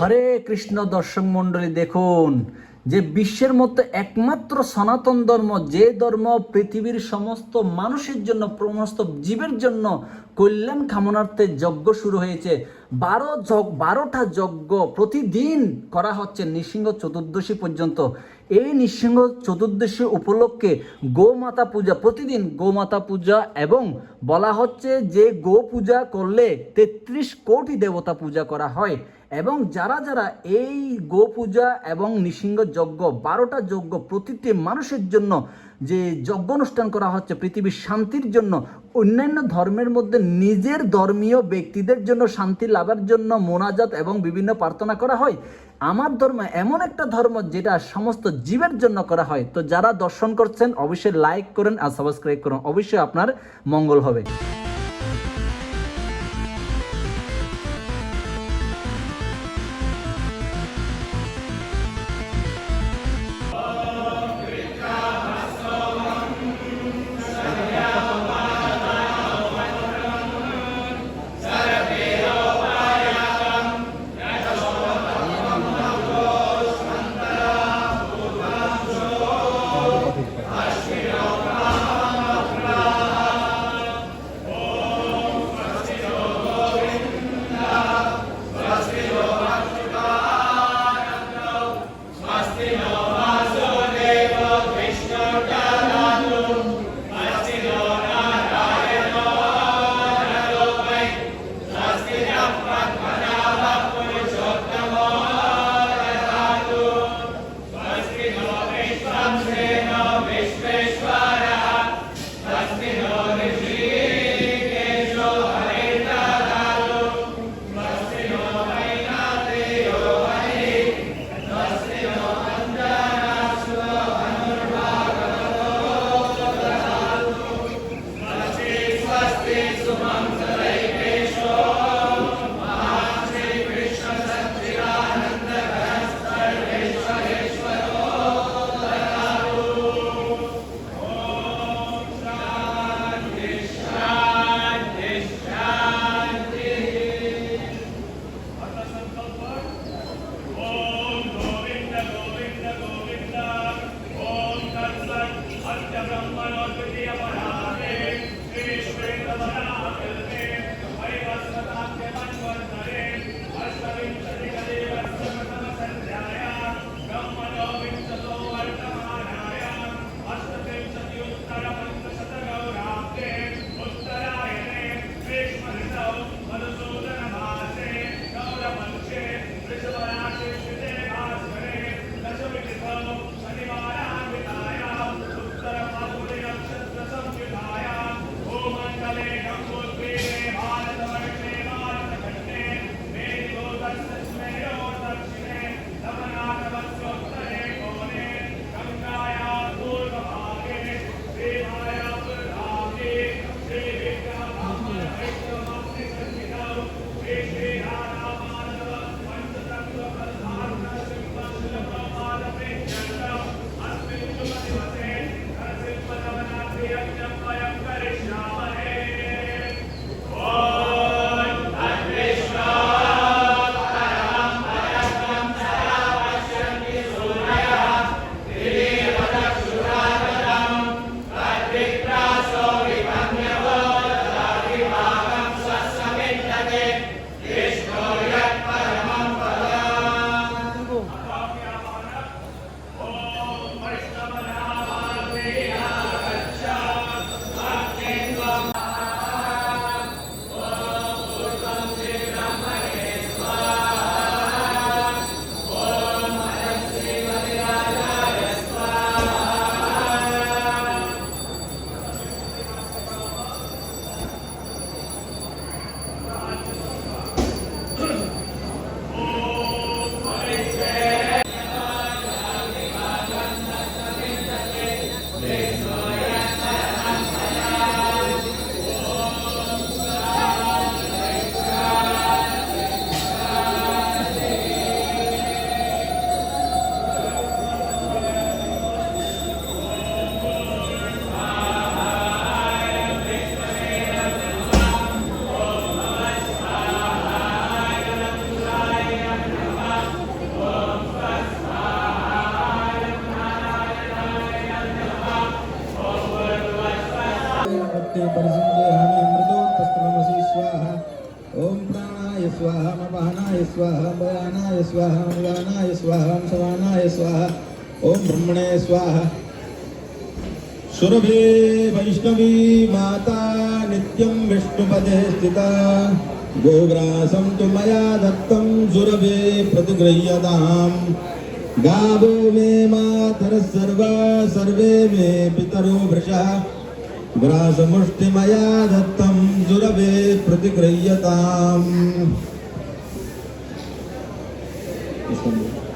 হরে কৃষ্ণ দর্শক মণ্ডলী, দেখুন যে বিশ্বের মধ্যে একমাত্র সনাতন ধর্ম, যে ধর্ম পৃথিবীর সমস্ত মানুষের জন্য, সমস্ত জীবের জন্য কল্যাণ কামনার্থে যজ্ঞ শুরু হয়েছে। 12টা যজ্ঞ প্রতিদিন করা হচ্ছে নৃসিংহ চতুর্দশী পর্যন্ত। এই নৃসিংহ চতুর্দশী উপলক্ষে গোমাতা পূজা, প্রতিদিন গোমাতা পূজা, এবং বলা হচ্ছে যে গো পূজা করলে 33 কোটি দেবতা পূজা করা হয়। এবং যারা যারা এই গো পূজা এবং নৃসিংহ যজ্ঞ, 12টা যজ্ঞ প্রতিটি মানুষের জন্য যে যজ্ঞ অনুষ্ঠান করা হচ্ছে পৃথিবীর শান্তির জন্য, অন্যান্য ধর্মের মধ্যে নিজের ধর্মীয় ব্যক্তিদের জন্য শান্তি লাভের জন্য মোনাজাত এবং বিভিন্ন প্রার্থনা করা হয়। আমার ধর্ম এমন একটা ধর্ম যেটা সমস্ত জীবের জন্য করা হয়। তো যারা দর্শন করছেন অবশ্যই লাইক করেন আর সাবস্ক্রাইব করুন, অবশ্যই আপনার মঙ্গল হবে। ते परिसंजयामि अमृतोत्तस्त्रमसि स्वाहा ओम प्राणाय स्वाहा अपानाय स्वाहा व्यानाय स्वाहा उदानाय स्वाहा समानाय स्वाहा ओम ब्रह्मणे स्वाहा सुरभि वैष्णवी माता नित्यं विष्णुपदे स्थिता गोग्रासं तु मया दत्तं सुरभि प्रतिगृह्यताम् गावो मे मातरः सर्वा सर्वे मे पितरो वृषः ग्रासमुष्टि मया दत्तं सुरभि प्रतिगृह्यताम्